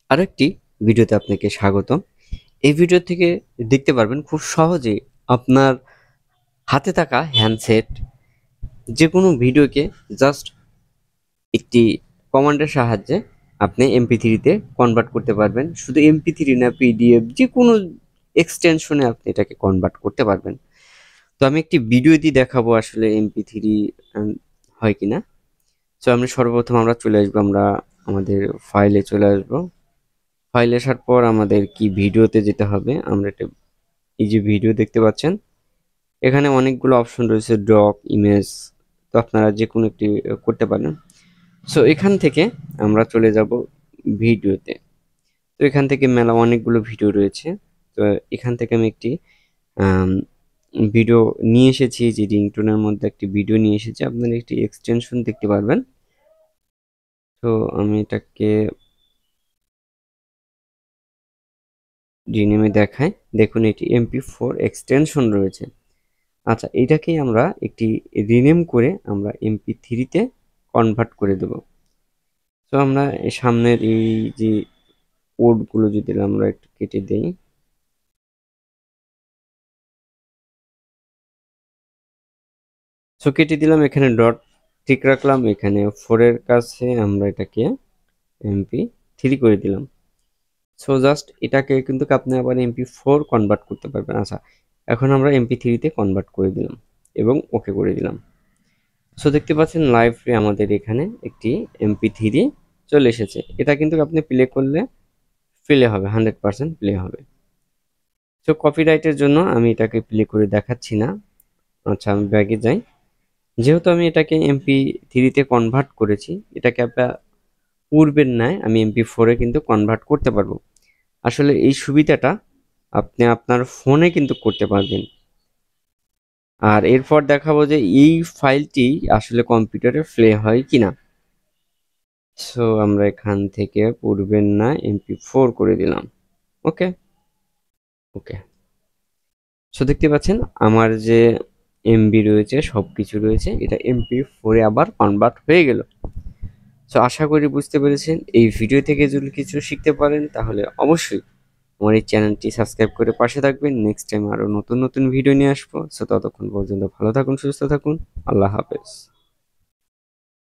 আরেকটি ভিডিওতে আপনাকে স্বাগতম। এই ভিডিও থেকে দেখতে পারবেন খুব সহজে আপনার হাতে থাকা হ্যান্ডসেট যে কোনো ভিডিওকে জাস্ট একটি কমান্ডের সাহায্যে আপনি MP3-তে কনভার্ট করতে পারবেন। শুধু MP3 না, PDF যে কোনো এক্সটেনশনে আপনি এটাকে কনভার্ট করতে পারবেন। তো আমি একটি ভিডিও দিয়ে দেখাবো আসলে MP3 হয় কিনা। সো সর্বপ্রথম আমরা চলে আসবো, আমরা আমাদের ফাইলে চলে আসবো। ফাইলে আসার পর আমাদের কি ভিডিওতে যেতে হবে। আমরা এটা এই যে ভিডিও দেখতে পাচ্ছেন, এখানে অনেকগুলো অপশন রয়েছে, ডক, ইমেজ, তো আপনারা যে কোনো একটি করতে পারেন। সো এখান থেকে আমরা চলে যাব ভিডিওতে। তো এখান থেকে মেলা অনেকগুলো ভিডিও রয়েছে। তো এখান থেকে আমি একটি ভিডিও নিয়ে এসেছি, যে রিংটোনের মধ্যে একটি ভিডিও নিয়ে এসেছি। আপনারা একটি এক্সটেনশন দেখতে পারবেন। তো আমি এটাকে রিনেমে দেখাই। দেখুন এটি MP4 এক্সটেনশন রয়েছে। আচ্ছা, এটাকেই আমরা একটি রিনেম করে আমরা MP3-তে কনভার্ট করে দেব। তো আমরা সামনের এই যে পোর্টগুলো যদি আমরা একটু কেটে দেই, সো কেটে দিলাম, এখানে ডট ঠিক রাখলাম, এখানে 4 এর কাছে আমরা এটাকে MP3 করে দিলাম। সো জাস্ট এটাকে কিন্তু আপনি আবার MP4 কনভার্ট করতে পারবেন। আচ্ছা, এখন আমরা MP3-তে কনভার্ট করে দিলাম এবং ওকে করে দিলাম। সো দেখতে পাচ্ছেন লাইভে আমাদের এখানে একটি MP3 চলে এসেছে। এটা কিন্তু আপনি প্লে করলে প্লে হবে, 100% প্লে হবে। সো কপিরাইটের জন্য আমি এটাকে প্লে করে দেখাচ্ছি না। আচ্ছা, আমি ব্যাগে যাই। যেহেতু আমি এটাকে MP3-তে কনভার্ট করেছি, এটাকে আপনার পূর্বের ন্যায় আমি MP4-এ কিন্তু কনভার্ট করতে পারবো। আসলে এই সুবিধাটা আপনি আপনার ফোনে কিন্তু করতে পারবেন। আর এরপর দেখাবো যে এই ফাইলটি আসলে কম্পিউটারে প্লে হয় কিনা। সো আমরা এখান থেকে পূর্বের না MP4 করে দিলাম। ওকে ওকে। সো দেখতে পাচ্ছেন আমার যে এমবি রয়েছে, সব কিছু রয়েছে, এটা MP4-এ আবার কনভার্ট হয়ে গেল। সো আশা করি বুঝতে পেরেছেন। এই ভিডিও থেকে যদি কিছু শিখতে পারেন তাহলে অবশ্যই আমার এই চ্যানেলটি সাবস্ক্রাইব করে পাশে থাকবেন। নেক্সট টাইম আরও নতুন নতুন ভিডিও নিয়ে আসবো। সো ততক্ষণ পর্যন্ত ভালো থাকুন, সুস্থ থাকুন। আল্লাহ হাফেজ।